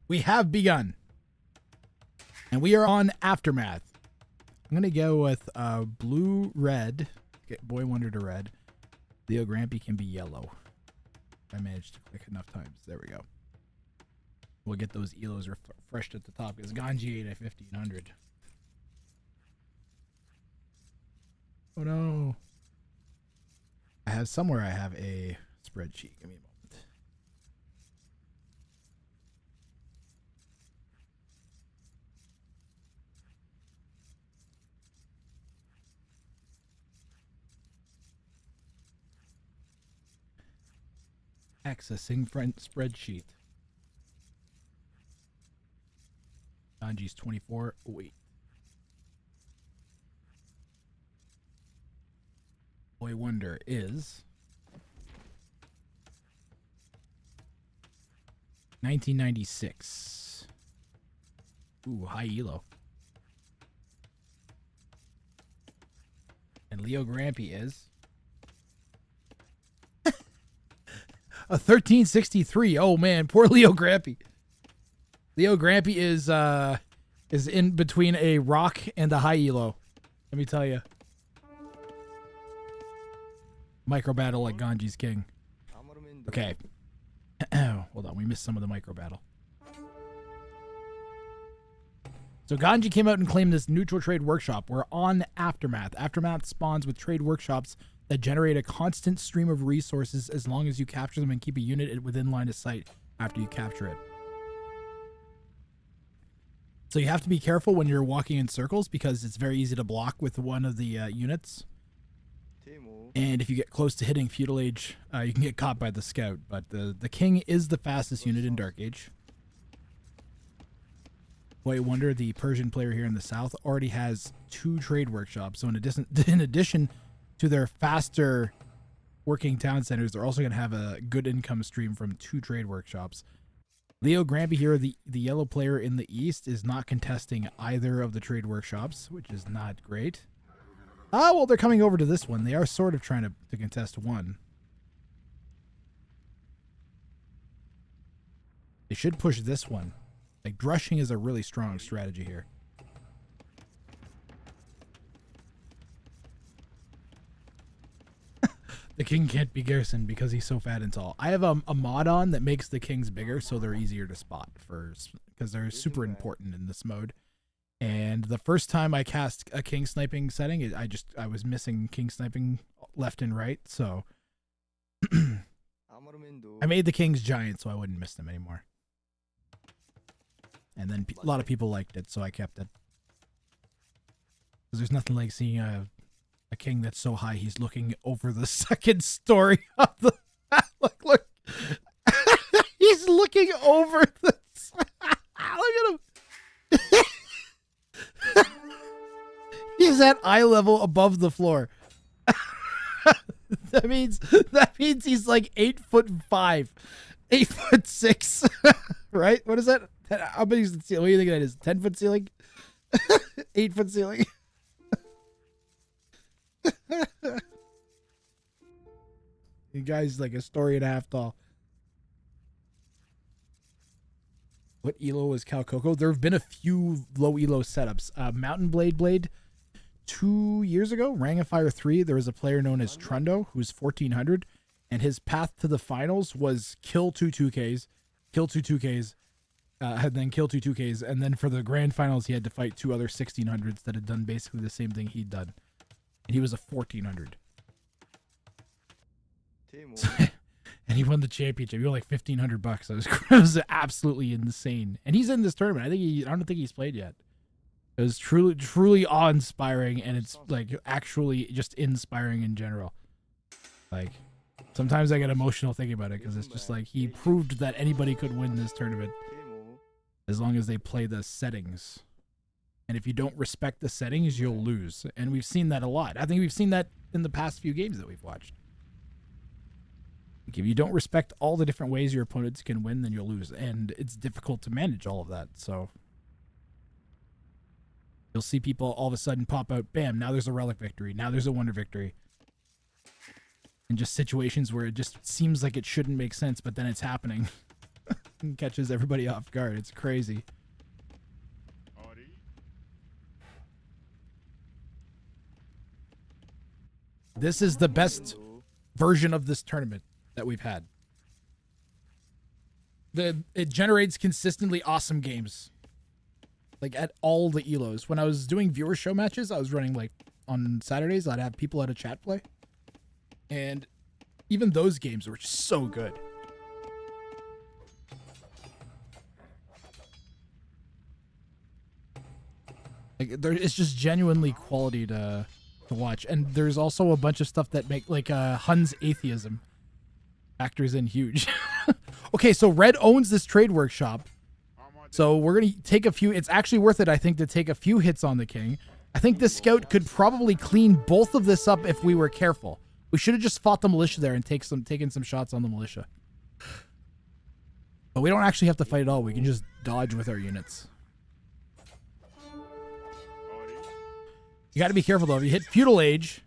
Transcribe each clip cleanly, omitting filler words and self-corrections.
We have begun. And we are on Aftermath. I'm going to go with blue, red. Get Boywonder to red. LeoGrampy can be yellow. I managed to click enough times. There we go. We'll get those elos refreshed at the top because Ganji 8 at 1500. Oh no. I have somewhere I have a spreadsheet. Give me a moment. Accessing front spreadsheet. Ganji's 24. Oh, wait. Boywonder is 1996. Ooh, high elo. And LeoGrampy is a 1363. Oh man, poor LeoGrampy. LeoGrampy is in between a rock and a high elo. Let me tell you. Micro battle like Ganji's king. Okay. Hold on, we missed some of the micro battle. So Ganji came out and claimed this neutral trade workshop. We're on Aftermath. Aftermath spawns with trade workshops that generate a constant stream of resources as long as you capture them and keep a unit within line of sight after you capture it. So you have to be careful when you're walking in circles because it's very easy to block with one of the units. And if you get close to hitting Feudal Age, you can get caught by the scout. But the king is the fastest unit in Dark Age. Boywonder, the Persian player here in the south, already has 2 trade workshops. So in addition to their faster working town centers, they're also going to have a good income stream from 2 trade workshops. LeoGrampy here, the yellow player in the east, is not contesting either of the trade workshops, which is not great. Ah, well, they're coming over to this one. They are sort of trying to contest one. They should push this one. Like, drushing is a really strong strategy here. The king can't be garrisoned because he's so fat and tall. I have a mod on that makes the kings bigger so they're easier to spot because they're super important in this mode. And the first time I cast a king sniping setting, I was missing king sniping left and right, so I made the kings giant so I wouldn't miss them anymore. And then a lot of people liked it, so I kept it. Because there's nothing like seeing a king that's so high he's looking over the second story of the look. He's looking over the look at him. He's at eye level above the floor. that means he's like 8'5", 8'6", right? What is that? How big is the ceiling? What do you think that is? 10-foot ceiling? 8-foot ceiling? You guys like a story and a half tall. What elo is Cal Coco? There have been a few low elo setups. Mountain Blade 2 years ago, Rang of Fire 3, there was a player known as Trundo who's 1400, and his path to the finals was kill 2 2Ks, kill 2 2Ks, and then kill 2 2Ks, and then for the grand finals he had to fight 2 other 1600s that had done basically the same thing he'd done, and he was a 1400. And he won the championship. He won like $1,500. That was absolutely insane. And he's in this tournament. I don't think he's played yet. It was truly awe-inspiring, and it's like actually just inspiring in general. Like sometimes I get emotional thinking about it because it's just like he proved that anybody could win this tournament as long as they play the settings. And if you don't respect the settings, you'll lose. And we've seen that a lot. I think we've seen that in the past few games that we've watched. If you don't respect all the different ways your opponents can win, then you'll lose. And it's difficult to manage all of that. So you'll see people all of a sudden pop out, bam, now there's a relic victory. Now there's a wonder victory. And just situations where it just seems like it shouldn't make sense, but then it's happening. fucking catches everybody off guard. It's crazy. This is the best version of this tournament that we've had. It generates consistently awesome games. Like at all the elos. When I was doing viewer show matches, I was running like on Saturdays, I'd have people at a chat play. And even those games were just so good. Like it's just genuinely quality to watch. And there's also a bunch of stuff that make like Hun's atheism factors in huge. Okay, so Red owns this trade workshop. So we're going to take a few. It's actually worth it, I think, to take a few hits on the king. I think this scout could probably clean both of this up if we were careful. We should have just fought the militia there and taken some shots on the militia. But we don't actually have to fight at all. We can just dodge with our units. You got to be careful, though. If you hit feudal age,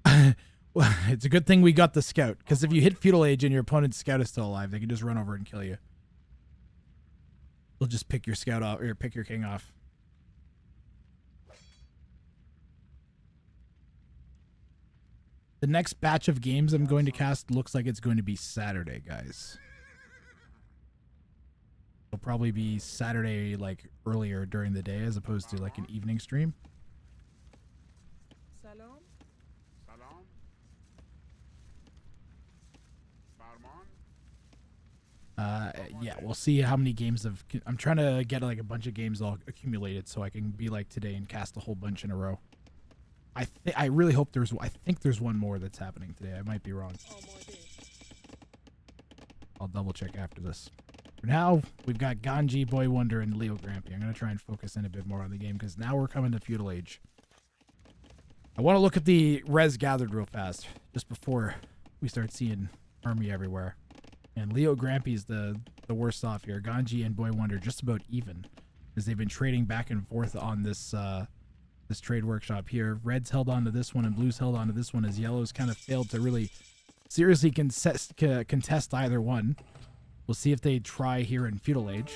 well, it's a good thing we got the scout. Because if you hit feudal age and your opponent's scout is still alive, they can just run over and kill you. They'll just pick your scout off, or pick your king off. The next batch of games I'm going to cast looks like it's going to be Saturday, guys. It'll probably be Saturday, like, earlier during the day as opposed to, like, an evening stream. Yeah, we'll see how many games of... I'm trying to get, like, a bunch of games all accumulated so I can be like today and cast a whole bunch in a row. I really hope there's... I think there's one more that's happening today. I might be wrong. I'll double check after this. For now, we've got Ganji, Boywonder, and LeoGrampy. I'm going to try and focus in a bit more on the game because now we're coming to Feudal Age. I want to look at the res gathered real fast just before we start seeing army everywhere. And LeoGrampy's the worst off here. Ganji and Boywonder just about even as they've been trading back and forth on this this trade workshop here. Red's held on to this one and blue's held on to this one as yellow's kind of failed to really seriously contest either one. We'll see if they try here in Feudal Age.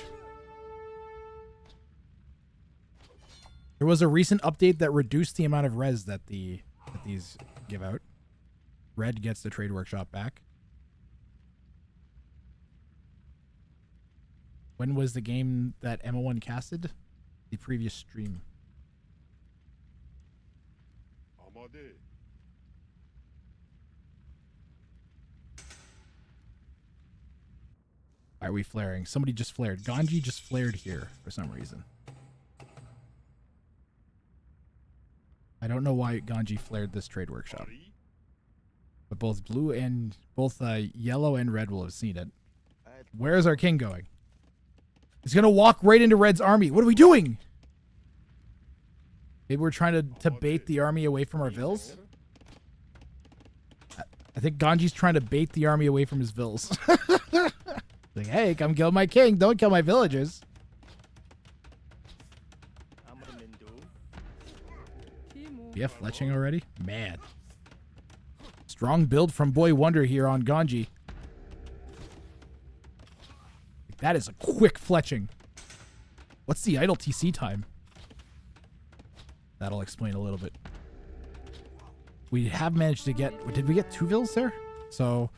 There was a recent update that reduced the amount of res that these give out. Red gets the trade workshop back. When was the game that Emma1 casted? The previous stream. Why are we flaring? Somebody just flared. Ganji just flared here for some reason. I don't know why Ganji flared this trade workshop. But both yellow and red will have seen it. Where's our king going? He's going to walk right into Red's army. What are we doing? Maybe we're trying to bait the army away from our vills? I think Ganji's trying to bait the army away from his vills. Like, hey, come kill my king. Don't kill my villagers. We have fletching already? Man. Strong build from Boywonder here on Ganji. That is a quick fletching. What's the idle TC time? That'll explain a little bit. We have managed to get... Did we get 2 vills there? So...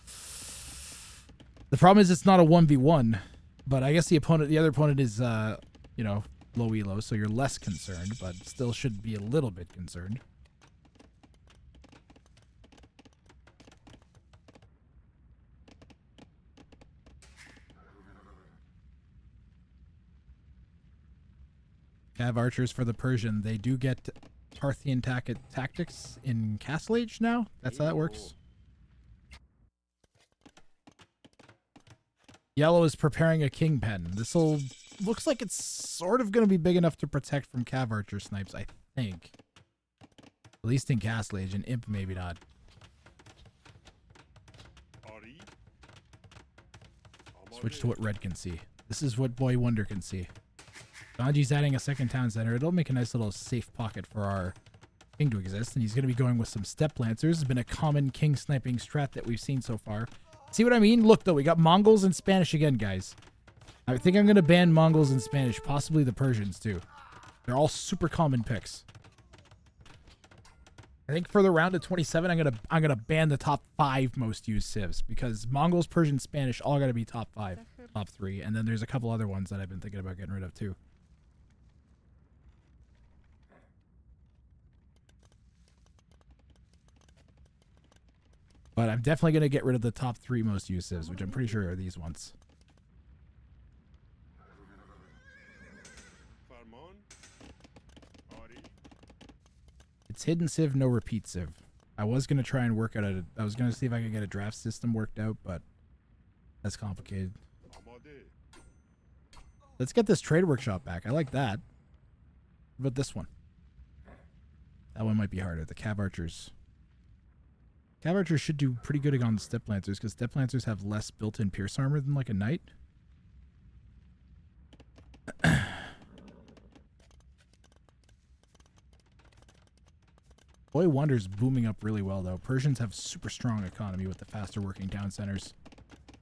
The problem is it's not a 1v1. But I guess the other opponent is, you know, low elo. So you're less concerned. But still should be a little bit concerned. Cav archers for the Persian. They do get Parthian tactics in Castle Age now. That's how that works. Yellow is preparing a king pen. This'll looks like it's sort of going to be big enough to protect from Cav archer snipes, I think. At least in Castle Age. In Imp, maybe not. Switch to what red can see. This is what Boywonder can see. Ganji's adding a second town center. It'll make a nice little safe pocket for our king to exist. And he's going to be going with some step lancers. It's been a common king sniping strat that we've seen so far. See what I mean? Look, though, we got Mongols and Spanish again, guys. I think I'm going to ban Mongols and Spanish, possibly the Persians, too. They're all super common picks. I think for the round of 27, I'm gonna ban the top 5 most used civs, because Mongols, Persians, Spanish all gotta be top 5, top 3, and then there's a couple other ones that I've been thinking about getting rid of too. But I'm definitely gonna get rid of the top 3 most used civs, which I'm pretty sure are these ones. It's hidden civ, no repeat civ. I was going to try and work out I was going to see if I could get a draft system worked out, but that's complicated. Let's get this trade workshop back. I like that. What about this one? That one might be harder. The Cav Archers. Cav Archers should do pretty good against Step Lancers, because Step Lancers have less built-in pierce armor than like a knight. Boywonder's booming up really well, though. Persians have super strong economy with the faster working town centers.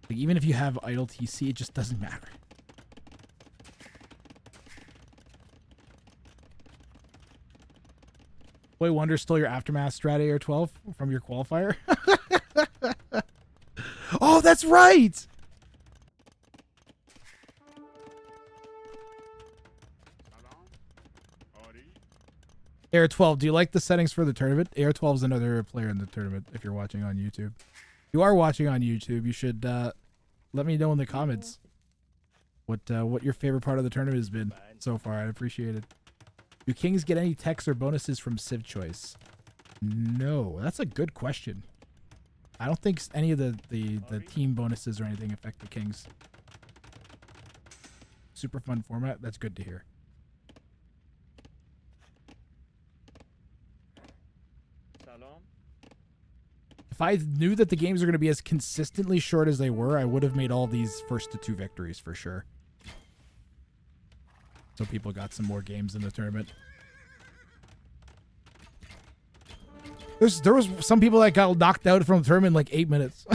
Like, even if you have idle TC, it just doesn't matter. Boywonder stole your Aftermath strat AR 12 from your qualifier? Oh, that's right! AR 12, do you like the settings for the tournament? AR 12 is another player in the tournament if you're watching on YouTube. If you are watching on YouTube, you should let me know in the comments what your favorite part of the tournament has been so far. I'd appreciate it. Do kings get any techs or bonuses from Civ choice? No, that's a good question. I don't think any of the team bonuses or anything affect the kings. Super fun format. That's good to hear. If I knew that the games are going to be as consistently short as they were, I would have made all these first to 2 victories for sure. So people got some more games in the tournament. There was some people that got knocked out from the tournament in like 8 minutes.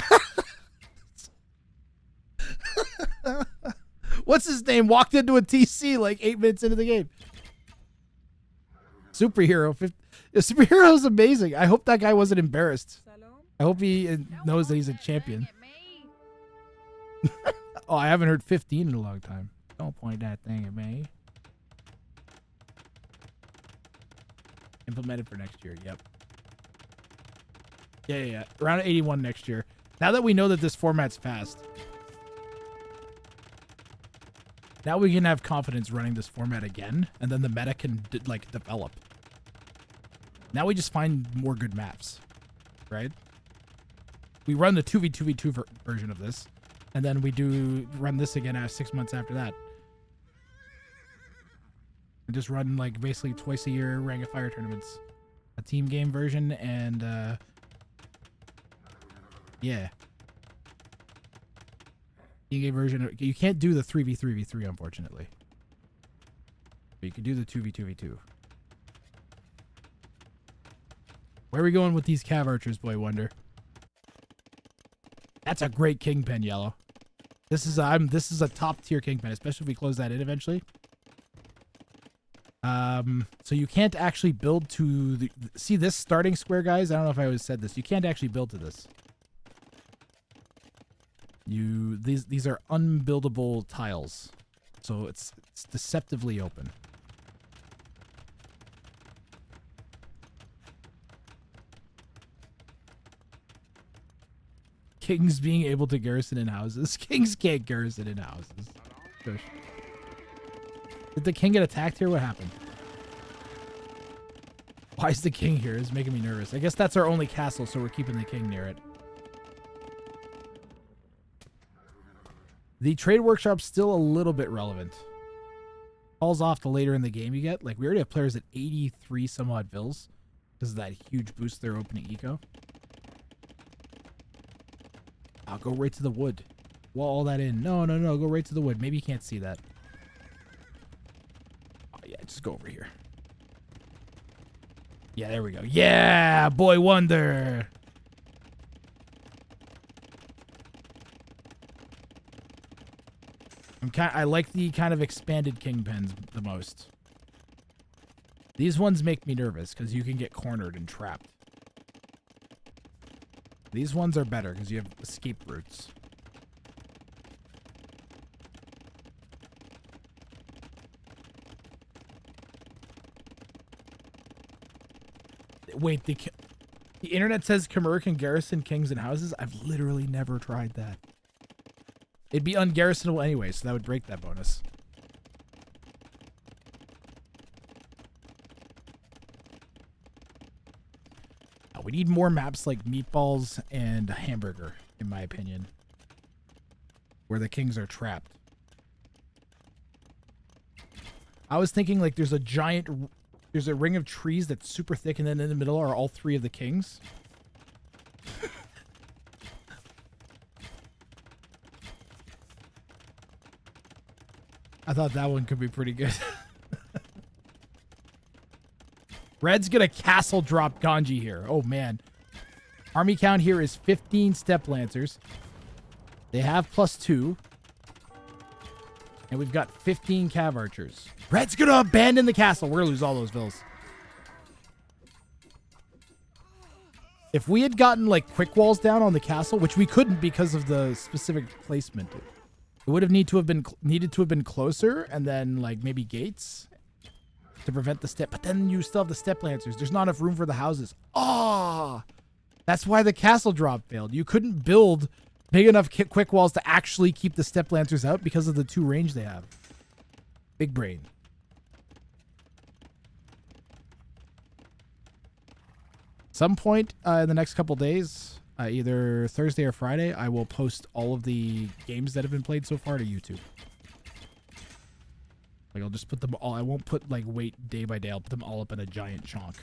What's his name? Walked into a TC like 8 minutes into the game. Superhero. Superhero is amazing. I hope that guy wasn't embarrassed. I hope he knows that he's a champion. Oh, I haven't heard 15 in a long time. Don't point that thing at me. Implemented for next year. Yep. Yeah. Around 81 next year. Now that we know that this format's fast, now we can have confidence running this format again, and then the meta can like develop. Now we just find more good maps, right? We run the 2v2v2 version of this, and then we do run this again 6 months after that. And just run like basically twice a year Ring of Fire tournaments. A team game version and yeah. Team game version. You can't do the 3v3v3 unfortunately. But you can do the 2v2v2. Where are we going with these Cav Archers, Boywonder? That's a great kingpin, Yellow. This is a top tier kingpin, especially if we close that in eventually. So you can't actually build to the see this starting square, guys. I don't know if I always said this. You can't actually build to this. These are unbuildable tiles, so it's deceptively open. Kings being able to garrison in houses. Kings can't garrison in houses. Shush. Did the king get attacked here? What happened? Why is the king here? It's making me nervous. I guess that's our only castle, so we're keeping the king near it. The trade workshop's still a little bit relevant. Falls off the later in the game you get. Like, we already have players at 83 some odd vills because of that huge boost they're opening eco. I'll go right to the wood. Wall all that in. No. Go right to the wood. Maybe you can't see that. Oh, yeah. Just go over here. Yeah, there we go. Yeah, Boywonder. I like the kind of expanded kingpins the most. These ones make me nervous because you can get cornered and trapped. These ones are better because you have escape routes. Wait, the internet says Khmer can garrison kings and houses? I've literally never tried that. It'd be ungarrisonable anyway, so that would break that bonus. We need more maps like Meatballs and Hamburger, in my opinion, where the kings are trapped. I was thinking like there's a ring of trees that's super thick, and then in the middle are all three of the kings. I thought that one could be pretty good. Red's gonna castle drop Ganji here. Oh man. Army count here is 15 step lancers. They have +2. And we've got 15 cav archers. Red's gonna abandon the castle. We're gonna lose all those vills. If we had gotten like quick walls down on the castle, which we couldn't because of the specific placement, it would have needed to have been closer, and then like maybe gates to prevent the step. But then you still have the step lancers. There's not enough room for the houses. Oh, that's why the castle drop failed. You couldn't build big enough quick walls to actually keep the step lancers out because of the 2 range they have. Big brain. Some point in the next couple days, either Thursday or Friday, I will post all of the games that have been played so far to YouTube. Like, I'll just put them all. I won't put, like, wait day by day. I'll put them all up in a giant chunk.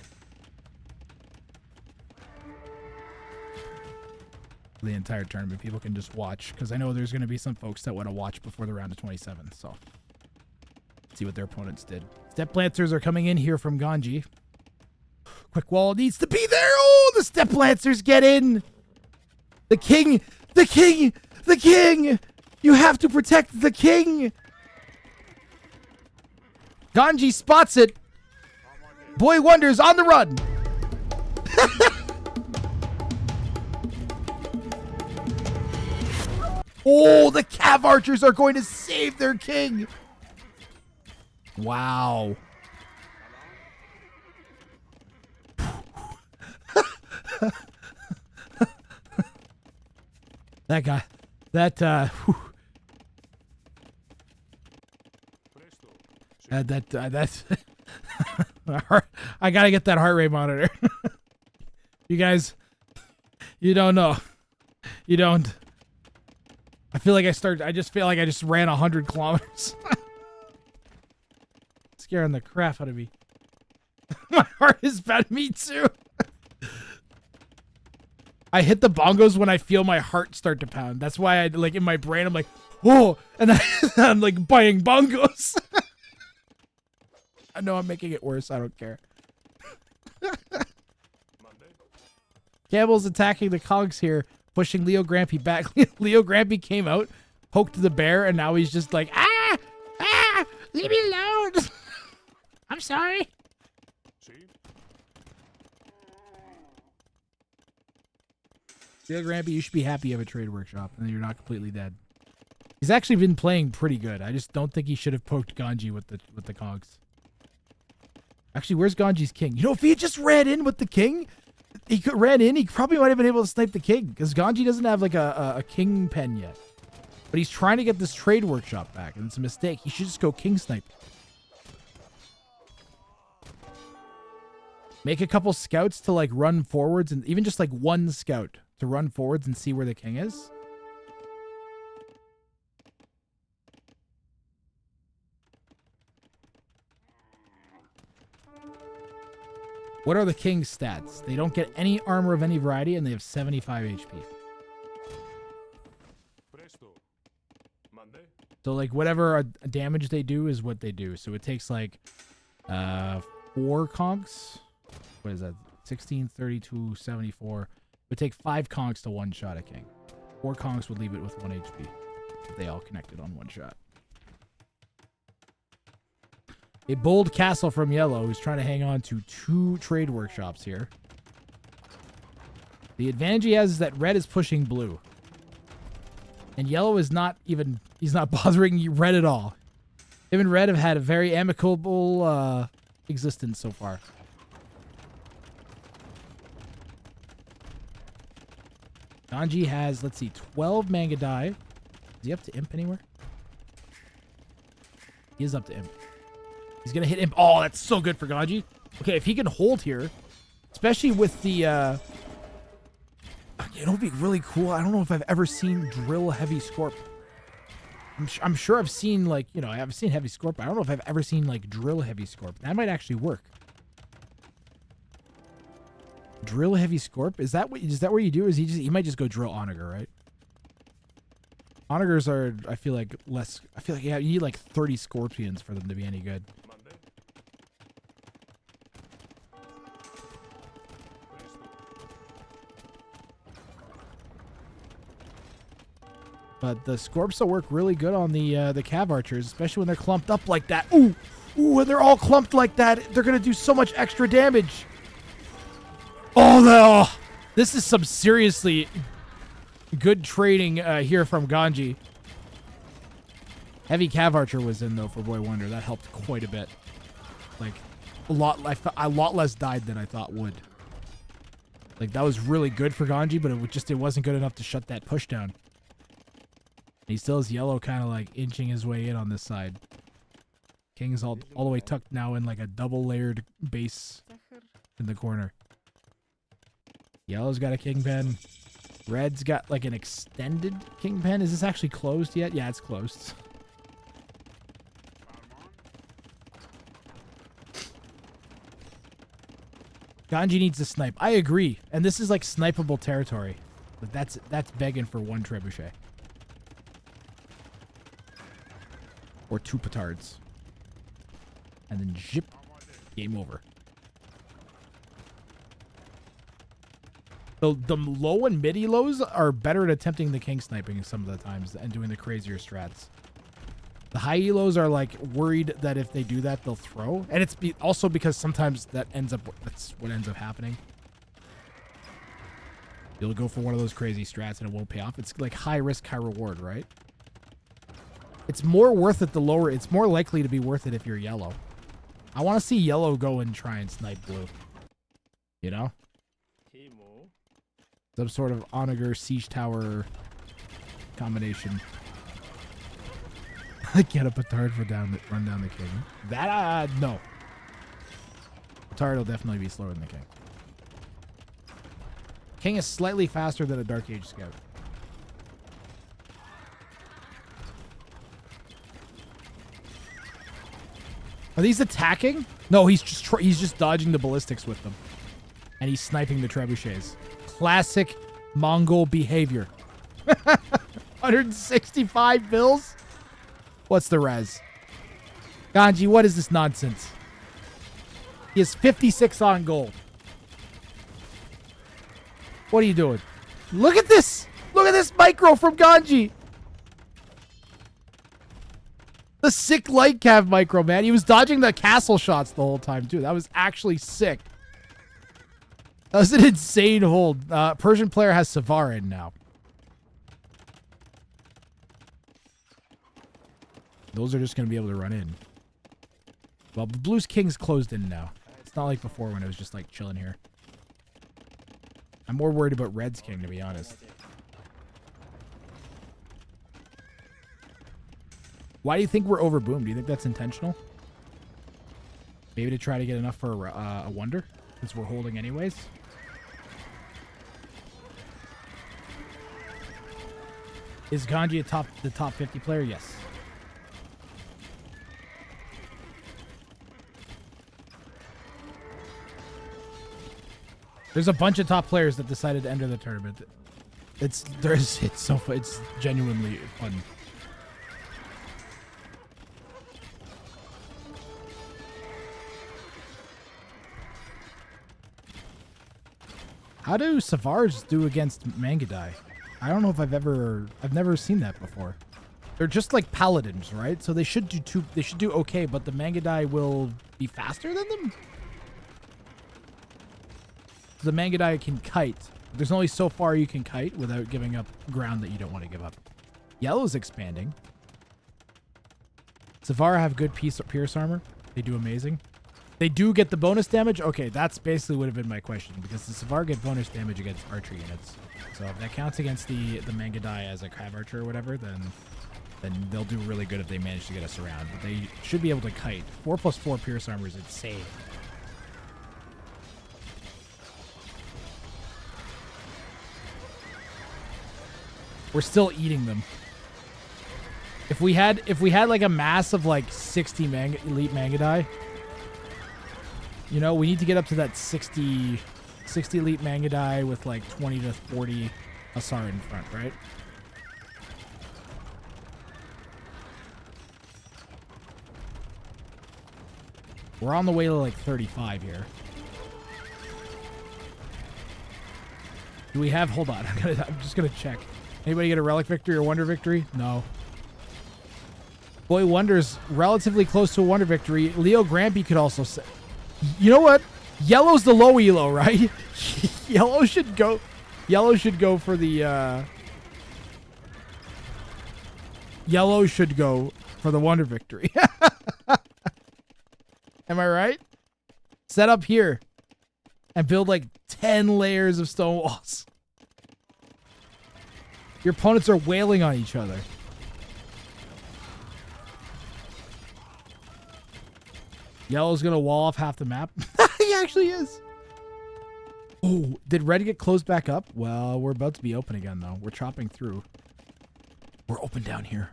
The entire tournament. People can just watch. Because I know there's going to be some folks that want to watch before the round of 27. So, see what their opponents did. Step Lancers are coming in here from Ganji. Quick wall needs to be there. Oh, the Step Lancers get in. The king. The king. The king. You have to protect the king. Ganji spots it. Boywonder's on the run. Oh, the Cav Archers are going to save their king. Wow. That guy. That's I gotta get that heart rate monitor. You guys, you don't know. You don't. I feel like I just feel like I just ran 100 kilometers. Scaring the crap out of me. My heart is bad. Me too. I hit the bongos when I feel my heart start to pound. That's why I like in my brain I'm like, oh, and I'm like buying bongos. I know I'm making it worse. I don't care. Campbell's attacking the cogs here, pushing LeoGrampy back. LeoGrampy came out, poked the bear, and now he's just like, leave me alone. I'm sorry. LeoGrampy, you should be happy you have a trade workshop, and you're not completely dead. He's actually been playing pretty good. I just don't think he should have poked Ganji with the cogs. Actually, where's Ganji's king? You know, if he had just ran in with the king, he probably might have been able to snipe the king, because Ganji doesn't have like a king pen yet. But he's trying to get this trade workshop back, and it's a mistake. He should just go king snipe. Make a couple scouts to like run forwards, and even just like one scout to run forwards and see where the king is. What are the king's stats? They don't get any armor of any variety, and they have 75 HP. So, like, whatever damage they do is what they do. So it takes, like, 4 conks. What is that? 16, 32, 74. It would take 5 conks to one-shot a king. 4 conks would leave it with 1 HP. If they all connected on one shot. A bold castle from yellow who's trying to hang on to 2 trade workshops here. The advantage he has is that red is pushing blue. And yellow is not even... He's not bothering red at all. Him and red have had a very amicable existence so far. Ganji has, let's see, 12 manga die. Is he up to imp anywhere? He is up to imp. He's going to hit imp. Oh, that's so good for Ganji. Okay, if he can hold here, especially with the... It'll be really cool. I don't know if I've ever seen drill heavy scorp. I'm sure I've seen, like, you know, I've seen heavy scorp, but I don't know if I've ever seen, like, drill heavy scorp. That might actually work. Drill heavy scorp? Is that where you do? Is he might just go drill onager, right? Onagers are, I feel like, less... I feel like you need, like, 30 scorpions for them to be any good. But the Scorps will work really good on the Cav Archers, especially when they're clumped up like that. Ooh! Ooh, when they're all clumped like that, they're going to do so much extra damage. Oh, no! This is some seriously good trading here from Ganji. Heavy Cav Archer was in, though, for Boywonder. That helped quite a bit. Like, a lot less died than I thought would. Like, that was really good for Ganji, but it wasn't good enough to shut that push down. He still has yellow kind of like inching his way in on this side. King's all the way tucked now in like a double layered base in the corner. Yellow's got a kingpin. Red's got like an extended kingpin. Is this actually closed yet? Yeah, it's closed. Ganji needs to snipe. I agree. And this is like snipeable territory. But that's begging for 1 trebuchet. Or 2 petards. And then zip. Game over. The low and mid lows are better at attempting the king sniping some of the times and doing the crazier strats. The high elos are like worried that if they do that, they'll throw. And it's also because sometimes that's what ends up happening. You'll go for one of those crazy strats and it won't pay off. It's like high risk, high reward, right? It's more worth it the lower. It's more likely to be worth it if you're yellow. I want to see yellow go and try and snipe blue. You know? Some sort of onager siege tower combination. Get a petard for run down the king. That, no. Petard will definitely be slower than the king. King is slightly faster than a Dark Age Scout. Are these attacking? No, he's just dodging the ballistics with them. And he's sniping the trebuchets. Classic Mongol behavior. 165 bills? What's the res? Ganji, what is this nonsense? He has 56 on gold. What are you doing? Look at this! Look at this micro from Ganji! The sick light cav micro, man. He was dodging the castle shots the whole time, too. That was actually sick. That was an insane hold. Persian player has Savar in now. Those are just going to be able to run in. Well, Blue's King's closed in now. It's not like before when it was just like chilling here. I'm more worried about Red's King, to be honest. Why do you think we're overboomed? Do you think that's intentional? Maybe to try to get enough for a wonder? Since we're holding anyways? Is Ganji the top 50 player? Yes. There's a bunch of top players that decided to enter the tournament. It's so fun. It's genuinely fun. How do Savars do against Mangadai? I don't know if I've never seen that before. They're just like paladins, right? So they should do okay, but the Mangadai will be faster than them. The Mangadai can kite. There's only so far you can kite without giving up ground that you don't want to give up. Yellow's expanding. Savara have good pierce armor. They do amazing. They do get the bonus damage. Okay, that's basically would have been my question, because the Savara get bonus damage against archer units. So if that counts against the Mangadai as a cav archer or whatever, then they'll do really good if they manage to get us around. But they should be able to kite. 4+4 pierce armor is insane. We're still eating them. If we had like a mass of like 60 elite Mangadai, you know, we need to get up to that 60 elite Mangadai with like 20 to 40 Asar in front, right? We're on the way to like 35 here. Do we have, hold on, I'm just gonna check. Anybody get a relic victory or wonder victory? No. Boywonder's relatively close to a wonder victory. LeoGrampy could also say, you know what? Yellow's the low elo, right? Yellow should go for the Yellow should go for the wonder victory. Am I right? Set up here and build like 10 layers of stone walls. Your opponents are wailing on each other. Yellow's gonna wall off half the map. He actually is. Oh, did red get closed back up? Well, we're about to be open again, though. We're chopping through. We're open down here.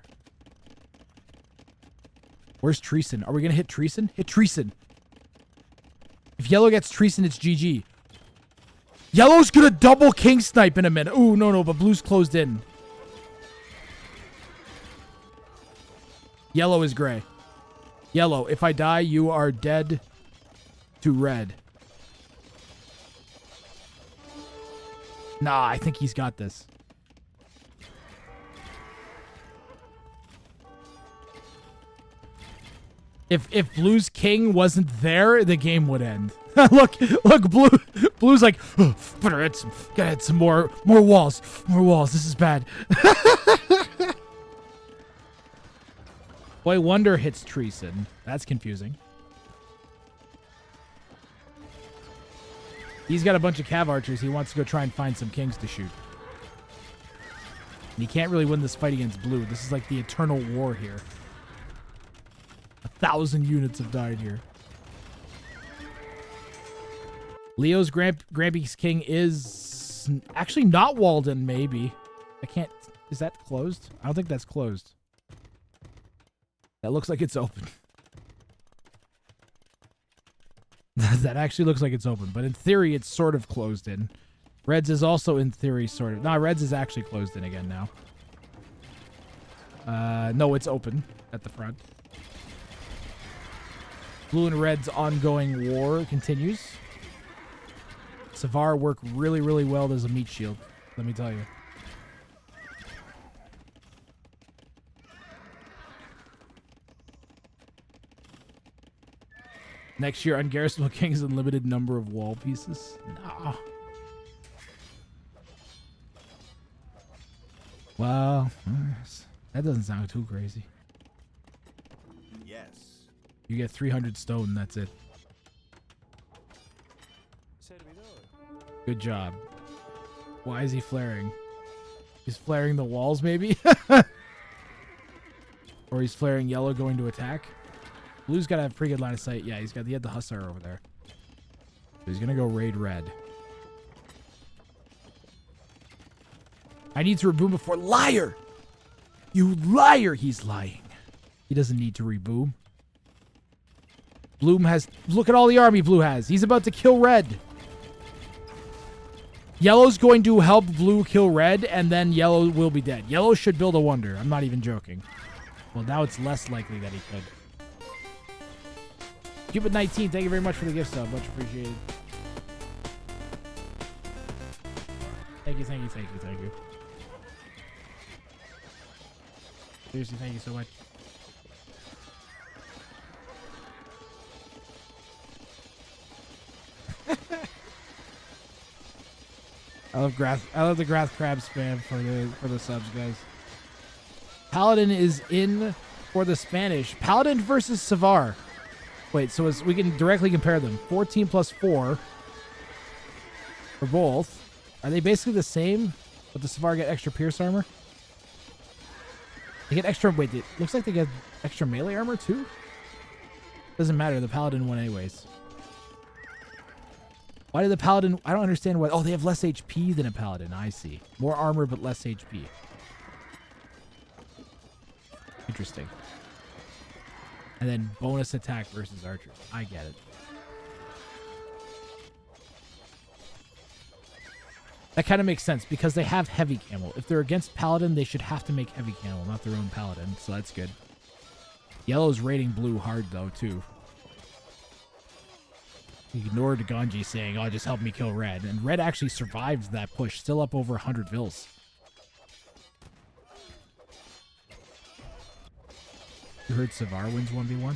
Where's Treason? Are we gonna hit Treason? Hit Treason. If yellow gets Treason, it's GG. Yellow's gonna double king snipe in a minute. Ooh, no, but blue's closed in. Yellow is gray. Yellow, if I die, you are dead to red. Nah, I think he's got this. If Blue's king wasn't there, the game would end. look, Blue's like, oh, gotta add some more walls. More walls. This is bad. Boywonder hits Treason. That's confusing. He's got a bunch of cav archers. He wants to go try and find some kings to shoot. And he can't really win this fight against blue. This is like the eternal war here. 1,000 units have died here. Leo's Grampy's king is actually not walled in, maybe. I can't... Is that closed? I don't think that's closed. That looks like it's open. That actually looks like it's open. But in theory, it's sort of closed in. Reds is also in theory sort of... No, Reds is actually closed in again now. No, it's open at the front. Blue and Red's ongoing war continues. Savar work really, really well as a meat shield. Let me tell you. Next year, Ungarrisonable Kings unlimited number of wall pieces. No. Well, that doesn't sound too crazy. Yes. You get 300 stone, that's it. Good job. Why is he flaring? He's flaring the walls, maybe? Or he's flaring yellow going to attack? Blue's got to have pretty good line of sight. Yeah, he had the Hussar over there. So he's going to go raid red. I need to reboom before... Liar! You liar! He's lying. He doesn't need to reboom. Bloom has... Look at all the army Blue has. He's about to kill red. Yellow's going to help Blue kill red, and then yellow will be dead. Yellow should build a wonder. I'm not even joking. Well, now it's less likely that he could. Cupid19, thank you very much for the gift sub. Much appreciated. Thank you. Seriously, thank you so much. I love the Grath Crab spam for the subs, guys. Paladin is in for the Spanish. Paladin versus Savar. Wait, so we can directly compare them. 14 plus 4 for both. Are they basically the same? But the Savar get extra pierce armor? They get extra... Wait, it looks like they get extra melee armor too? Doesn't matter. The Paladin won anyways. Why did the Paladin... I don't understand why... Oh, they have less HP than a Paladin. I see. More armor, but less HP. Interesting. And then bonus attack versus archers. I get it. That kind of makes sense because they have heavy camo. If they're against Paladin, they should have to make heavy camo, not their own Paladin. So that's good. Yellow's raiding blue hard, though, too. He ignored Ganji saying, oh, just help me kill Red. And Red actually survived that push, still up over 100 vills. You heard Savar wins 1v1?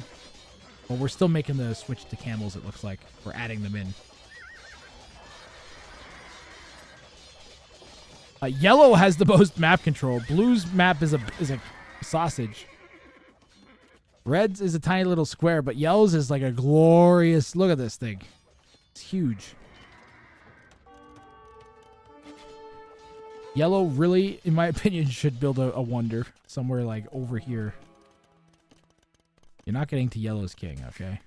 Well, we're still making the switch to camels, it looks like. We're adding them in. Yellow has the most map control. Blue's map is a sausage. Red's is a tiny little square, but Yellow's is like a glorious... Look at this thing. It's huge. Yellow really, in my opinion, should build a wonder somewhere like over here. You're not getting to Yellow's king, okay?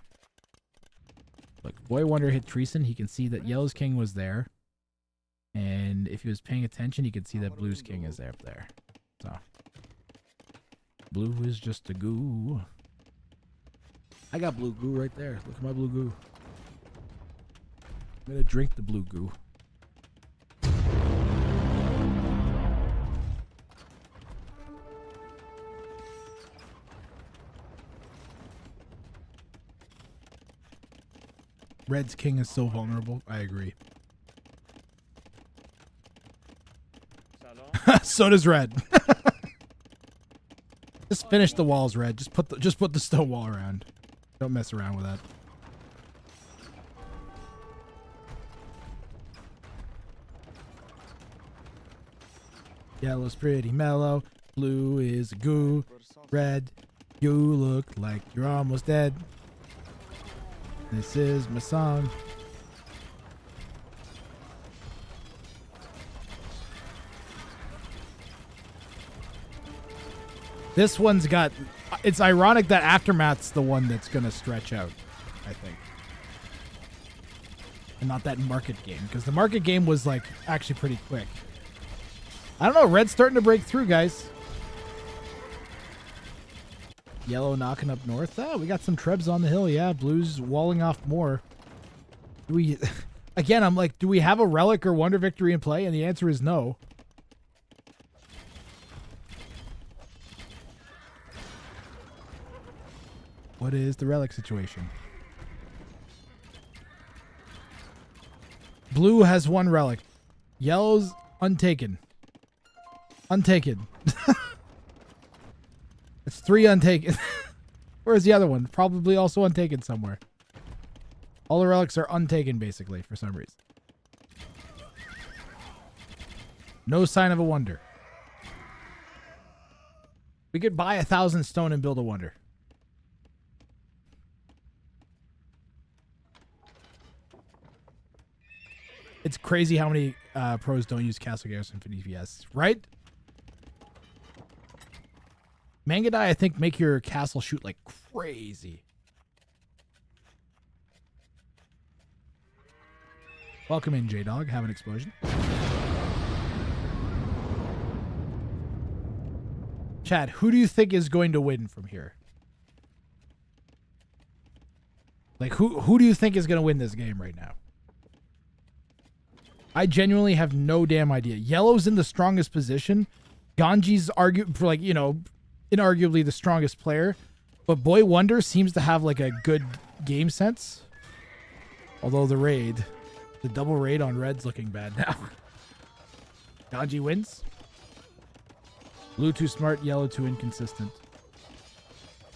Look, Boywonder hit Treason. He can see that Yellow's king was there. And if he was paying attention, he could see that Blue's king is there up there. So, blue is just a goo. I got blue goo right there. Look at my blue goo. I'm gonna drink the blue goo. Red's king is so vulnerable. I agree. So does Red. Just finish the walls, Red. Just put the stone wall around. Don't mess around with that. Yellow's pretty mellow. Blue is a goo. Red, you look like you're almost dead. This is my song. This one's got... It's ironic that Aftermath's the one that's going to stretch out, I think. And not that market game, because the market game was, like, actually pretty quick. I don't know. Red's starting to break through, guys. Yellow knocking up north. Oh, we got some trebs on the hill. Yeah, Blue's walling off more. Do we... Again, I'm like, do we have a relic or wonder victory in play? And the answer is no. What is the relic situation? Blue has one relic. Yellow's untaken. Untaken. It's 3 untaken. Where's the other one? Probably also untaken somewhere. All the relics are untaken, basically, for some reason. No sign of a wonder. We could buy 1,000 stone and build a wonder. It's crazy how many pros don't use Castle Garrison for DPS, right? Mangadai, I think, make your castle shoot like crazy. Welcome in, J-Dog. Have an explosion. Chad, who do you think is going to win from here? Like, who do you think is going to win this game right now? I genuinely have no damn idea. Yellow's in the strongest position. Ganji's inarguably the strongest player. But Boywonder seems to have like a good game sense. Although the double raid on Red's looking bad now. Ganji wins. Blue too smart, yellow too inconsistent.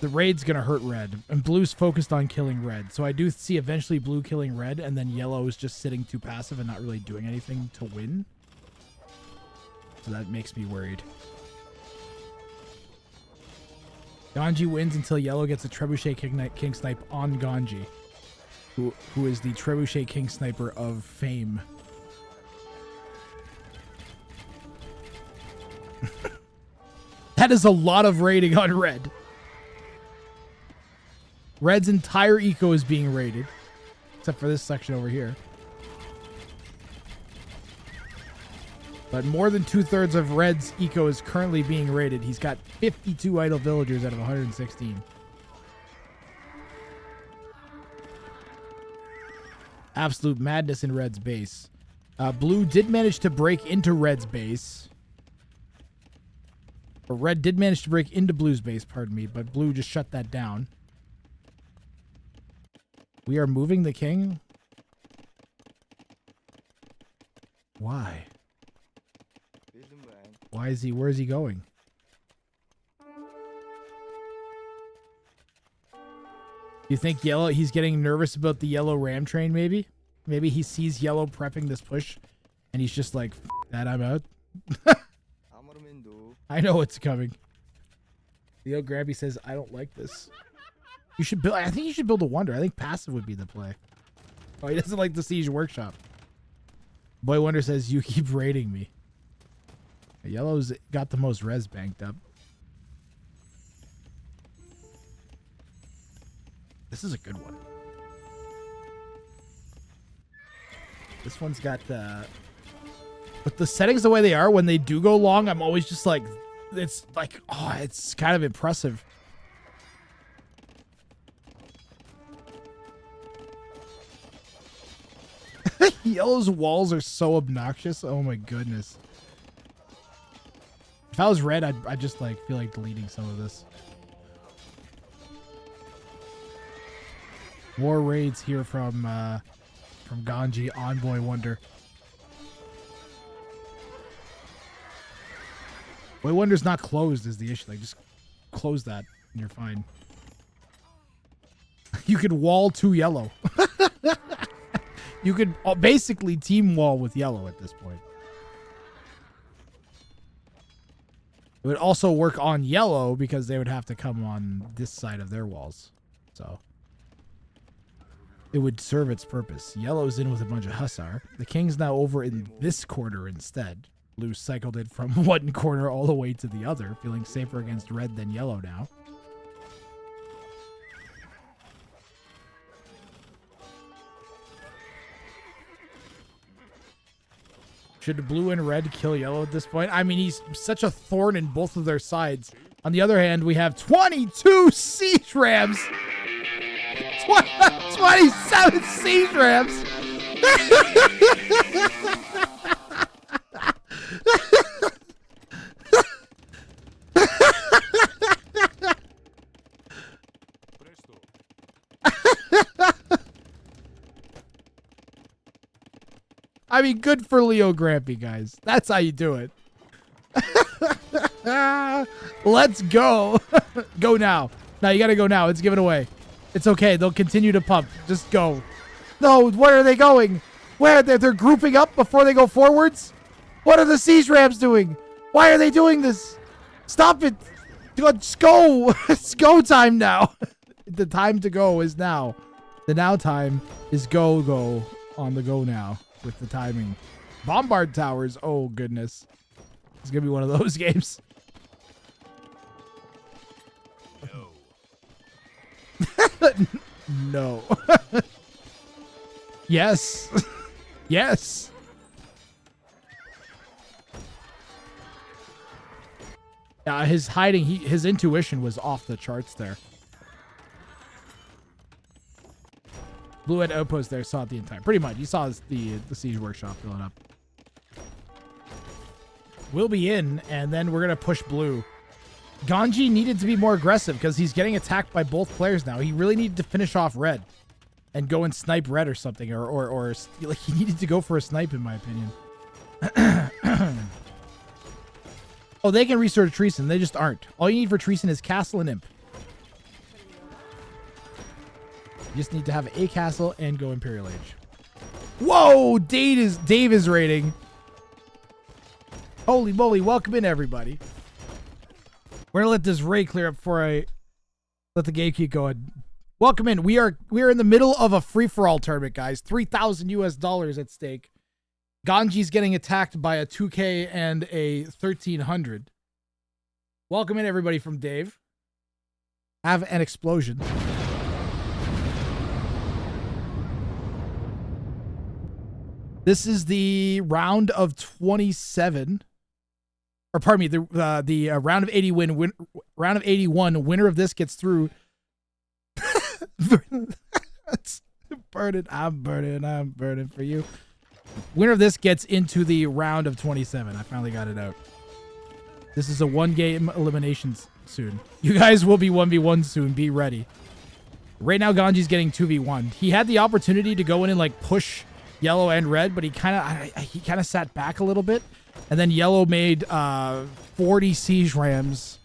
The raid's gonna hurt red, and blue's focused on killing red. So I do see eventually blue killing red, and then yellow is just sitting too passive and not really doing anything to win. So that makes me worried. Ganji wins until yellow gets a Trebuchet King Snipe on Ganji, who is the Trebuchet King Sniper of fame. That is a lot of raiding on red. Red's entire eco is being raided, except for this section over here. But more than 2/3 of Red's eco is currently being raided. He's got 52 idle villagers out of 116. Absolute madness in Red's base. Blue did manage to break into Red's base. Or Red did manage to break into Blue's base, pardon me, but Blue just shut that down. We are moving the king? Why? Why is he, where is he going? You think yellow, he's getting nervous about the yellow ram train maybe? Maybe he sees yellow prepping this push and he's just like, F that, I'm out. I know it's coming. LeoGrampy says, I don't like this. You should build, I think you should build a wonder. I think passive would be the play. Oh, he doesn't like the Siege Workshop. Boywonder says, you keep raiding me. Yellow's got the most res banked up. This is a good one. This one's got but the settings the way they are, when they do go long, I'm always just like, it's like, oh, it's kind of impressive. Yellow's walls are so obnoxious. Oh my goodness. If I was red, I'd just like feel like deleting some of this. More raids here from Ganji on Boywonder. Boywonder's not closed is the issue. Like, just close that and you're fine. You could wall 2 yellow. You could basically team wall with yellow at this point. It would also work on yellow because they would have to come on this side of their walls. So it would serve its purpose. Yellow's in with a bunch of hussar. The king's now over in this corner instead. Blue cycled it from one corner all the way to the other, feeling safer against red than yellow now. Should blue and red kill yellow at this point? I mean, he's such a thorn in both of their sides. On the other hand, we have 22 siege rams. 27 siege rams. I mean, good for LeoGrampy, guys. That's how you do it. Let's go. Go now. No, you gotta go now. It's given away. It's okay. They'll continue to pump. Just go. No, where are they going? Where? They're grouping up before they go forwards? What are the siege rams doing? Why are they doing this? Stop it. Let's go. It's go time now. The time to go is now. The now time is go on the go now. With the timing. Bombard towers. Oh, goodness. It's going to be one of those games. No. Yes. Yes. Yeah, his hiding, his intuition was off the charts there. Blue had outpost there, saw it the entire, pretty much. You saw the Siege Workshop filling up. We'll be in, and then we're going to push blue. Ganji needed to be more aggressive because he's getting attacked by both players now. He really needed to finish off red and go and snipe red or something, or like he needed to go for a snipe, in my opinion. Oh, they can restore Treason. They just aren't. All you need for Treason is Castle and Imp. You just need to have a castle and go Imperial Age. Whoa! Dave is raiding. Holy moly, welcome in, everybody. We're gonna let this raid clear up before I let the game keep going. Welcome in. We are in the middle of a free-for-all tournament, guys. $3,000 US at stake. Ganji's getting attacked by a 2K and a 1300. Welcome in, everybody, from Dave. Have an explosion. This is the round of 27. Or pardon me, the round of 81. Winner of this gets through. I'm burning for you. Winner of this gets into the round of 27. I finally got it out. This is a 1-game elimination soon. You guys will be 1v1 soon. Be ready. Right now, Ganji's getting 2v1. He had the opportunity to go in and like push yellow and red, but he kind of sat back a little bit. And then yellow made 40 siege rams,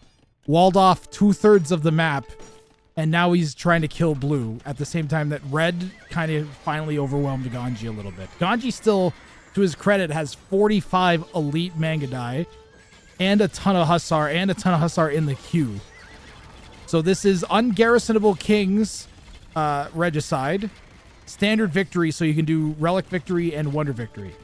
walled off 2/3 of the map, and now he's trying to kill blue at the same time that red kind of finally overwhelmed Ganji a little bit. Ganji still, to his credit, has 45 elite Mangadai and a ton of Hussar in the queue. So this is Ungarrisonable Kings Regicide. Standard victory, so you can do Relic victory and Wonder victory.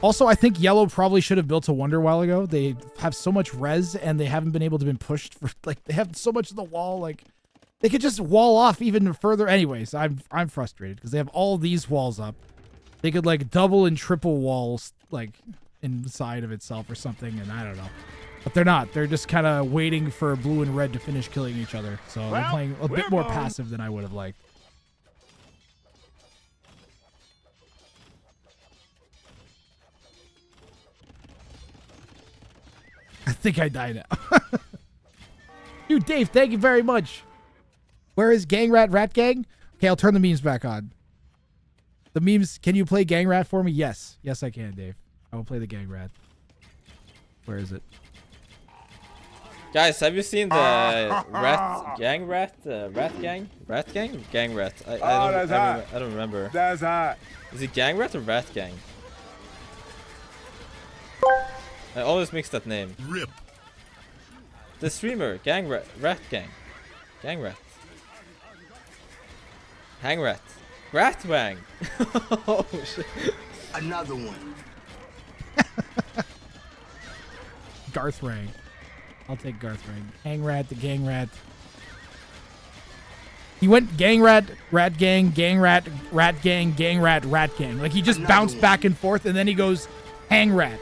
Also, I think yellow probably should have built a Wonder a while ago. They have so much res and they haven't been able to be pushed for, like, they have so much of the wall, like, they could just wall off even further. Anyways, I'm frustrated because they have all these walls up. They could like double and triple walls like inside of itself or something, and I don't know. But they're not. They're just kind of waiting for blue and red to finish killing each other. So they're playing a bit more passive than I would have liked. I think I die now. Dude, Dave, thank you very much. Where is Gang Rat Rat Gang? Okay, I'll turn the memes back on. The memes, can you play Gang Rat for me? Yes. Yes, I can, Dave. I will play the Gang Rat. Where is it? Guys, have you seen the Rat Gang? Gang Rat. I don't remember. That's hot. Is it Gang Rat or Rat Gang? I always mix that name. Rip. The streamer, Gang Rat, Rat Gang. Gang Rat. Hang Rat. Rat Wang. Oh shit. Another one. Garth Rang. I'll take Garth Rang. Hang Rat, the Gang Rat. He went Gang Rat, Rat Gang, Gang Rat, Rat Gang, Gang Rat, Rat Gang. Like he just bounced back and forth and then he goes Hang Rat.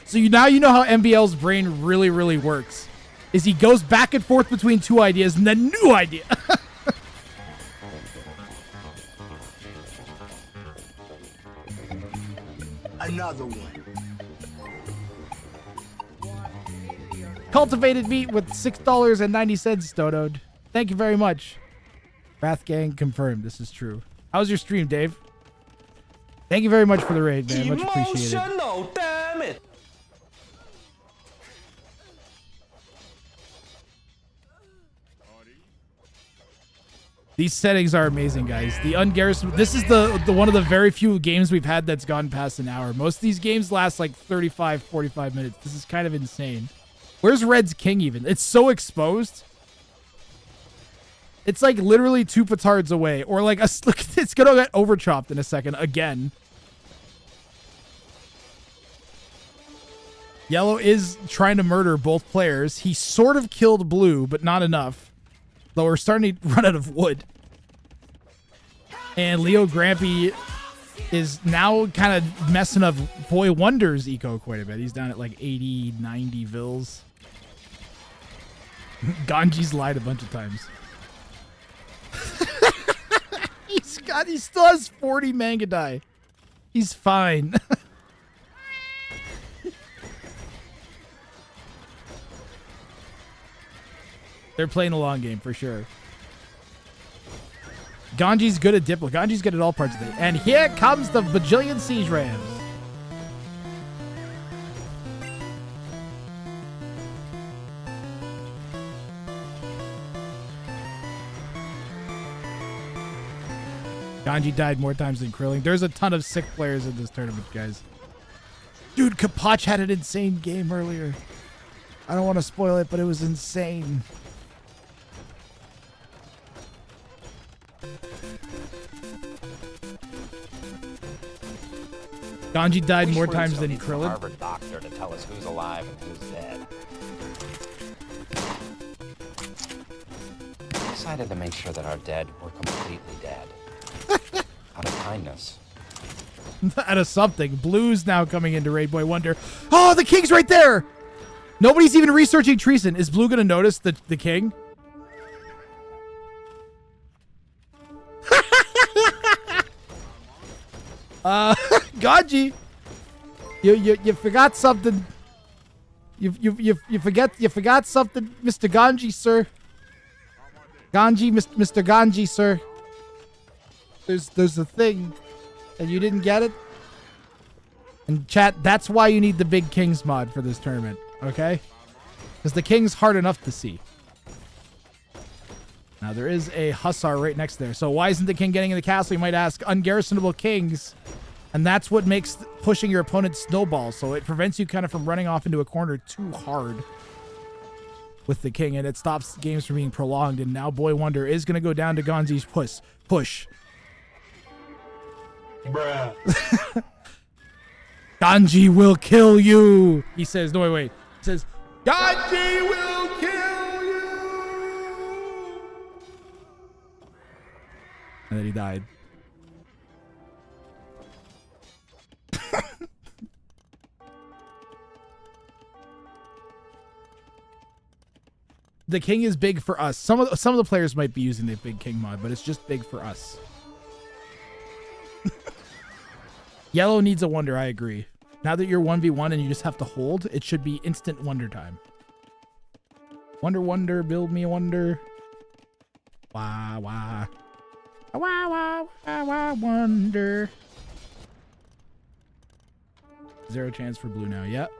So now you know how MBL's brain really, really works. Is he goes back and forth between two ideas and then new idea. Another one. Cultivated meat with $6.90, Stodode. Thank you very much. Wrath Gang confirmed. This is true. How's your stream, Dave? Thank you very much for the raid, man. Much appreciated. Damn it. These settings are amazing, guys. The ungarrisoned. This is the one of the very few games we've had that's gone past an hour. Most of these games last like 35, 45 minutes. This is kind of insane. Where's Red's King even? It's so exposed. It's like literally 2 petards away, or like a look. It's gonna get overchopped in a second again. Yellow is trying to murder both players. He sort of killed blue, but not enough. Though we're starting to run out of wood. And LeoGrampy is now kind of messing up Boywonder's eco quite a bit. He's down at like 80, 90 vils. Ganji's lied a bunch of times. He still has 40 Mangadai. He's fine. They're playing a long game for sure. Ganji's good at Diplo. Ganji's good at all parts of it. And here comes the bajillion siege rams. Ganji died more times than Krilling. There's a ton of sick players in this tournament, guys. Dude, Kapach had an insane game earlier. I don't want to spoil it, but it was insane. Ganji died more times than Krillin. Harvard doctor to tell us who's alive and who's dead. I decided to make sure that our dead were completely dead. Out of kindness. Out of something. Blue's now coming into Raid Boywonder. Oh, the king's right there! Nobody's even researching Treason. Is Blue gonna notice the king? Ganji, you forgot something. You forgot something, Mr. Ganji, sir. Ganji, Mr. Ganji, sir. There's a thing, and you didn't get it. And chat, that's why you need the Big Kings mod for this tournament, okay? Because the king's hard enough to see. Now there is a hussar right next there. So why isn't the king getting in the castle? You might ask. Ungarrisonable kings. And that's what makes pushing your opponent snowball. So it prevents you kind of from running off into a corner too hard with the king. And it stops games from being prolonged. And now Boywonder is going to go down to Ganji's push. Bruh. Ganji will kill you. He says, no, wait. He says, Ganji will kill you. And then he died. The king is big for us. Some of the players might be using the big king mod, but it's just big for us. Yellow needs a wonder, I agree. Now that you're 1v1 and you just have to hold, it should be instant wonder time. Wonder, build me a wonder. Wah, wonder. 0 chance for blue now, yep.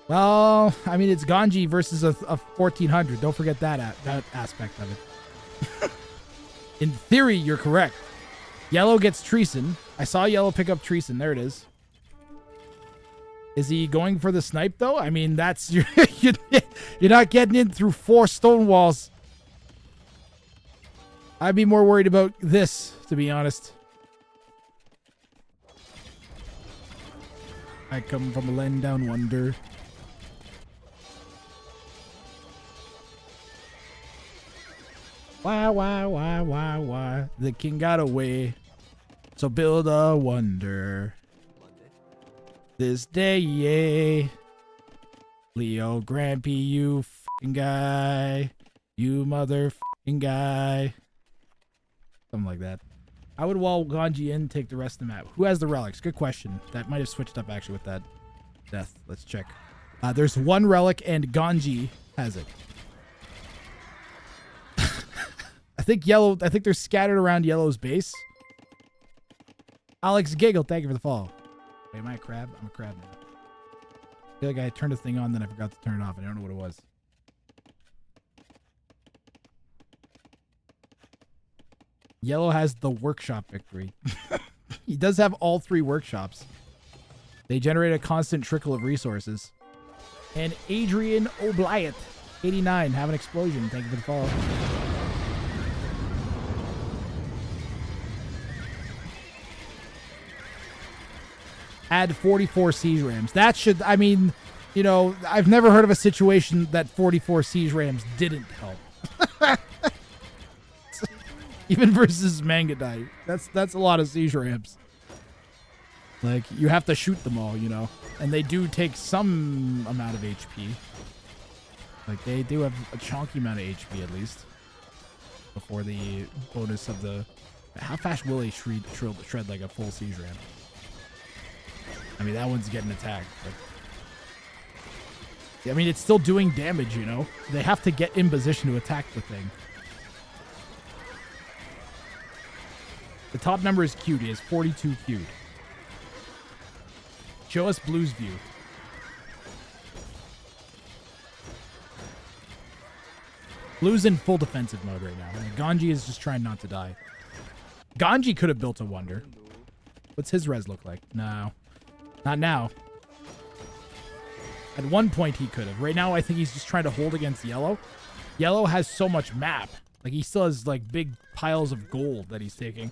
Well, I mean, it's Ganji versus a 1400. Don't forget that aspect of it. In theory, you're correct. Yellow gets Treason. I saw Yellow pick up Treason. There it is. Is he going for the snipe, though? I mean, that's... You're not getting in through 4 stone walls. I'd be more worried about this, to be honest. I come from a land down wonder. Why? The king got away. So build a wonder. This day, yay. LeoGrampy, you f***ing guy. You motherfucking guy. Something like that. I would wall Ganji in, take the rest of the map. Who has the relics? Good question. That might have switched up actually with that death. Let's check. There's 1 relic and Ganji has it. I think they're scattered around Yellow's base. Alex Giggle, thank you for the follow. Wait, am I a crab? I'm a crab now. I feel like I turned a thing on, then I forgot to turn it off. I don't know what it was. Yellow has the workshop victory. He does have all 3 workshops. They generate a constant trickle of resources. And Adrian O'Bliat, 89, have an explosion. Thank you for the follow. Add 44 siege rams. That should, I mean, you know, I've never heard of a situation that 44 siege rams didn't help. Even versus Mangadai. That's a lot of siege rams. Like, you have to shoot them all, you know. And they do take some amount of HP. Like, they do have a chunky amount of HP at least. Before the bonus of the... How fast will they shred like a full siege ram? I mean, that one's getting attacked. But... I mean, it's still doing damage, you know? They have to get in position to attack the thing. The top number is queued. He has 42 queued. Show us Blue's view. Blue's in full defensive mode right now. Ganji is just trying not to die. Ganji could have built a wonder. What's his res look like? No. Not now. At one point he could have. Right now I think he's just trying to hold against yellow. Yellow has so much map. Like he still has like big piles of gold that he's taking.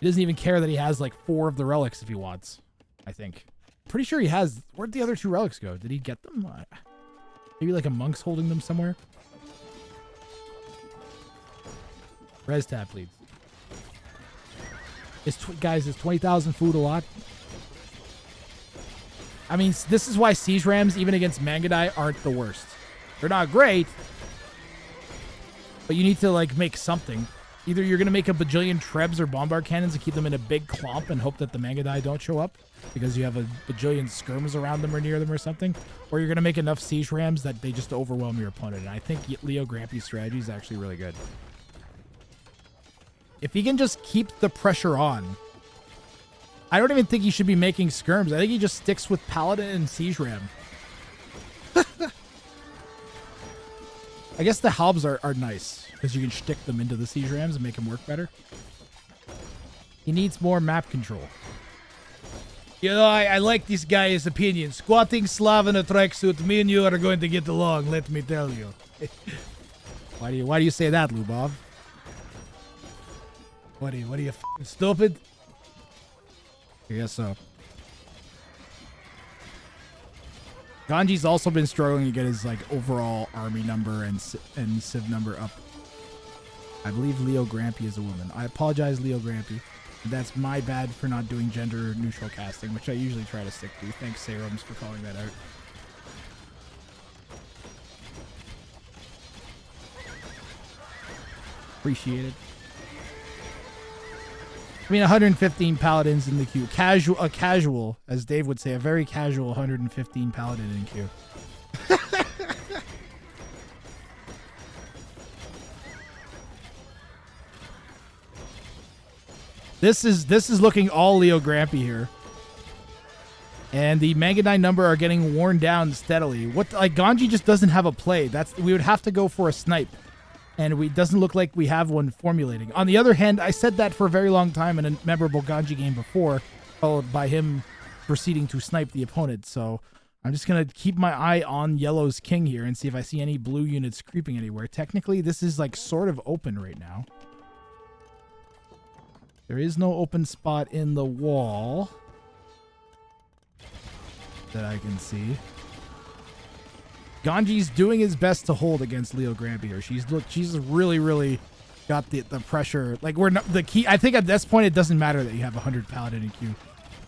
He doesn't even care that he has like 4 of the relics if he wants. I think. Pretty sure he has. Where'd the other 2 relics go? Did he get them? Maybe like a monk's holding them somewhere. Res tab, please. Guys, is 20,000 food a lot? I mean, this is why siege rams, even against Mangadai, aren't the worst. They're not great, but you need to like make something. Either you're gonna make a bajillion trebs or bombard cannons and keep them in a big clump and hope that the Mangadai don't show up because you have a bajillion skirms around them or near them or something, or you're gonna make enough siege rams that they just overwhelm your opponent. And I think LeoGrampy's strategy is actually really good. If he can just keep the pressure on, I don't even think he should be making skirms. I think he just sticks with Paladin and Siege Ram. I guess the halbs are nice because you can stick them into the Siege Rams and make them work better. He needs more map control. You know, I like this guy's opinion. Squatting Slav in a tracksuit, me and you are going to get along, let me tell you. Why do you say that, Lubov? What are you f***ing stupid? I guess so. Ganji's also been struggling to get his like overall army number and civ number up. I believe LeoGrampy is a woman. I apologize, LeoGrampy. That's my bad for not doing gender neutral casting, which I usually try to stick to. Thanks, Serums, for calling that out. Appreciate it. I mean, 115 paladins in the queue. A casual, as Dave would say, a very casual 115 paladin in queue. This is looking all LeoGrampy here. And the Mangadai number are getting worn down steadily. Like Ganji just doesn't have a play. We would have to go for a snipe. And it doesn't look like we have one formulating. On the other hand, I said that for a very long time in a memorable Ganji game before, followed by him proceeding to snipe the opponent. So I'm just going to keep my eye on Yellow's king here and see if I see any blue units creeping anywhere. Technically, this is like sort of open right now. There is no open spot in the wall that I can see. Ganji's doing his best to hold against LeoGrampy here. She's really got the pressure. Like we're not the key. I think at this point it doesn't matter that you have 100 paladin in queue,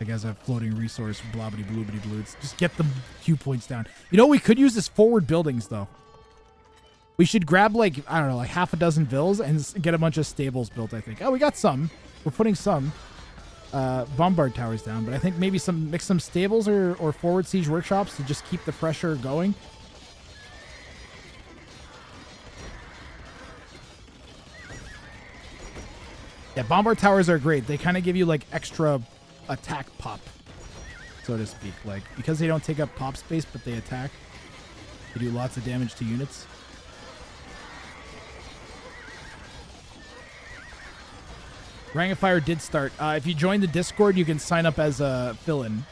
like as a floating resource. Blobbity bloobity blue. It's just get the queue points down. You know, we could use this forward buildings though. We should grab like I don't know, like half a dozen villas and get a bunch of stables built. I think. Oh, we got some. We're putting some bombard towers down, but I think maybe mix some stables or forward siege workshops to just keep the pressure going. Yeah, bombard towers are great. They kind of give you like extra attack pop, so to speak. Like because they don't take up pop space, but they attack. They do lots of damage to units. Ring of Fire did start. If you join the Discord, you can sign up as a fill-in.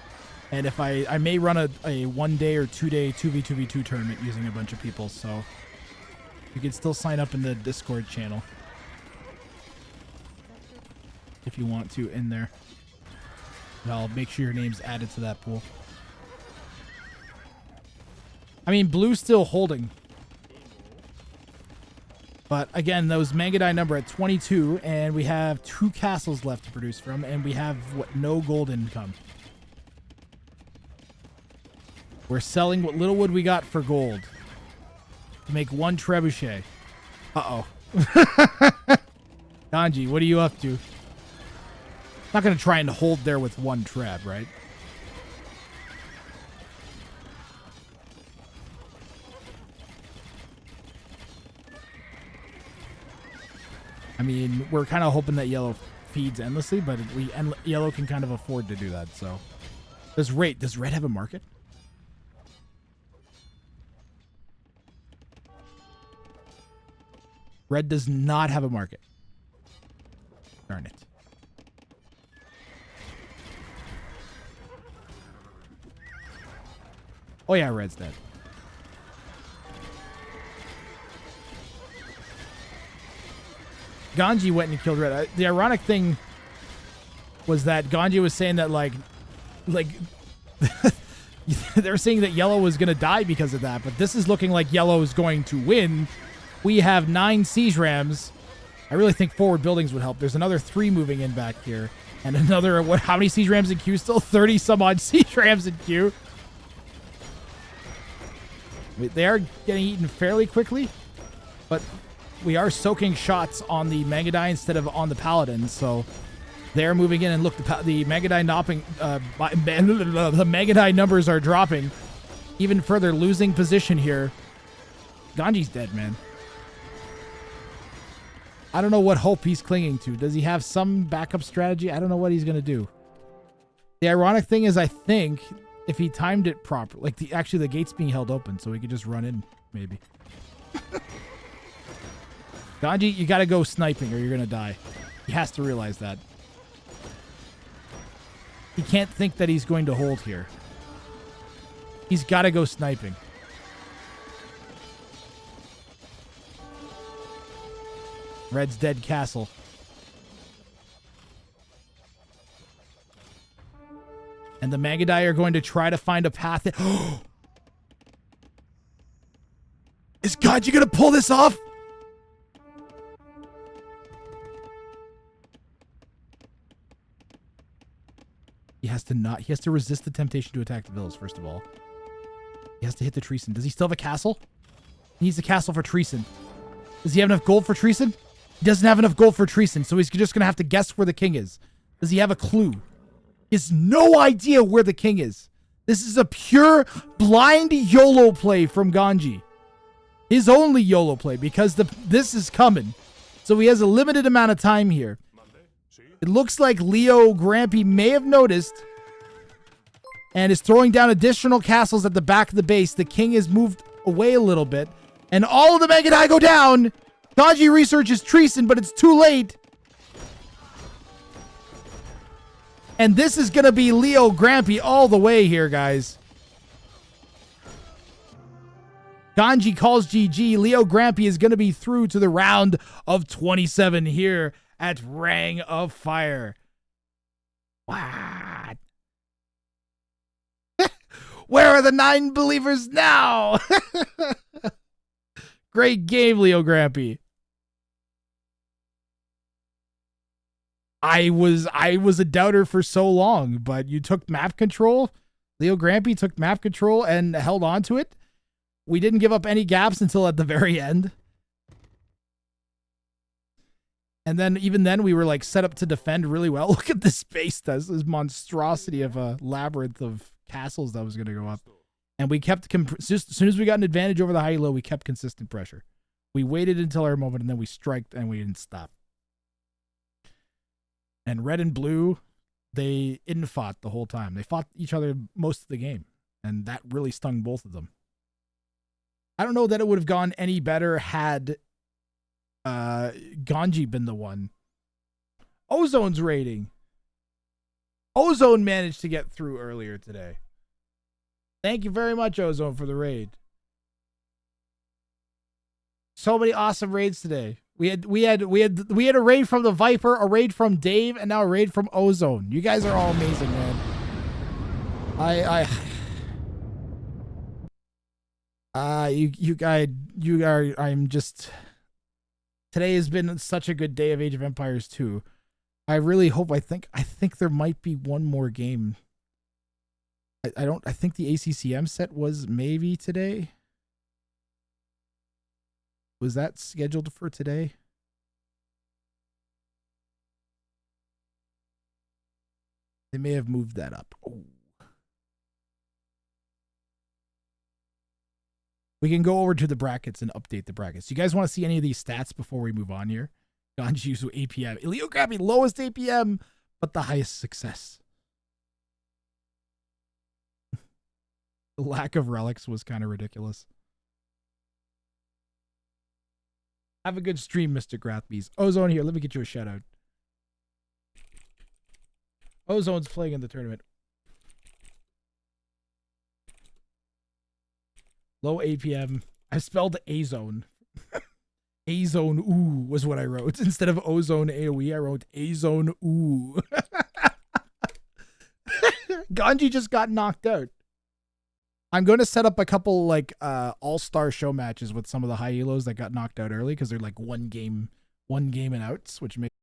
And if I may run a 1-day or 2-day 2v2v2 tournament using a bunch of people, so you can still sign up in the Discord channel if you want to in there. And I'll make sure your name's added to that pool. I mean, blue's still holding. But again, those Mangadai number at 22, and we have 2 castles left to produce from, and we have no gold income. We're selling what little wood we got for gold to make 1 trebuchet. Uh-oh. Ganji, what are you up to? Not going to try and hold there with 1 treb, right? I mean, we're kind of hoping that yellow feeds endlessly, but yellow can kind of afford to do that, so. Does red have a market? Red does not have a market. Darn it. Oh yeah, Red's dead. Ganji went and killed Red. The ironic thing was that Ganji was saying that like they were saying that Yellow was going to die because of that, but this is looking like Yellow is going to win. We have 9 siege rams. I really think forward buildings would help. There's another 3 moving in back here, and another how many siege rams in queue? Still 30 some odd siege rams in queue. They are getting eaten fairly quickly, but we are soaking shots on the Megadai instead of on the Paladins, so they're moving in. And look, the Megadai the Megadai numbers are dropping even further, losing position here. Ganji's dead, man. I don't know what hope he's clinging to. Does he have some backup strategy? I don't know what he's gonna do. The ironic thing is, I think if he timed it properly, like actually the gate's being held open, so he could just run in, maybe. Ganji, you gotta go sniping or you're gonna die. He has to realize that. He can't think that he's going to hold here. He's gotta go sniping. Red's dead castle. And the Magadai are going to try to find a path. Is Ganji gonna pull this off? He has to resist the temptation to attack the villas, first of all. He has to hit the treason. Does he still have a castle? He needs a castle for treason. Does he have enough gold for treason? He doesn't have enough gold for treason, so he's just going to have to guess where the king is. Does he have a clue? He has no idea where the king is. This is a pure blind YOLO play from Ganji. His only YOLO play, because this is coming. So he has a limited amount of time here. It looks like LeoGrampy may have noticed and is throwing down additional castles at the back of the base. The king has moved away a little bit, and all of the Megadai go down. Ganji researches treason, but it's too late. And this is going to be LeoGrampy all the way here, guys. Ganji calls GG. LeoGrampy is going to be through to the round of 27 here at Ring of Fire. What? Where are the 9 believers now? Great game, LeoGrampy. I was a doubter for so long, but you took map control. LeoGrampy took map control and held on to it. We didn't give up any gaps until at the very end. And then even then we were like set up to defend really well. Look at this space, this monstrosity of a labyrinth of castles that was going to go up. And we kept, just as soon as we got an advantage over the high-low, we kept consistent pressure. We waited until our moment, and then we striked, and we didn't stop. And red and blue, they in-fought the whole time. They fought each other most of the game, and that really stung both of them. I don't know that it would have gone any better had Ganji been the one. Ozone's raiding. Ozone managed to get through earlier today. Thank you very much, Ozone, for the raid. So many awesome raids today. We had a raid from the Viper, a raid from Dave, and now a raid from Ozone. You guys are all amazing, man. I'm just, today has been such a good day of Age of Empires 2. I really hope, I think there might be one more game. I think the ACCM set was maybe today. Was that scheduled for today? They may have moved that up. Oh. We can go over to the brackets and update the brackets. You guys want to see any of these stats before we move on here? Ganji's APM. LeoGrampy, lowest APM, but the highest success. The lack of relics was kind of ridiculous. Have a good stream, Mr. Grathbees. Ozone here. Let me get you a shout out. Ozone's playing in the tournament. Low APM. I spelled A-Zone. A-Zone ooh was what I wrote. Instead of Ozone AoE, I wrote A-Zone ooh. Ganji just got knocked out. I'm going to set up a couple like all-star show matches with some of the high elos that got knocked out early because they're like one game and outs, which makes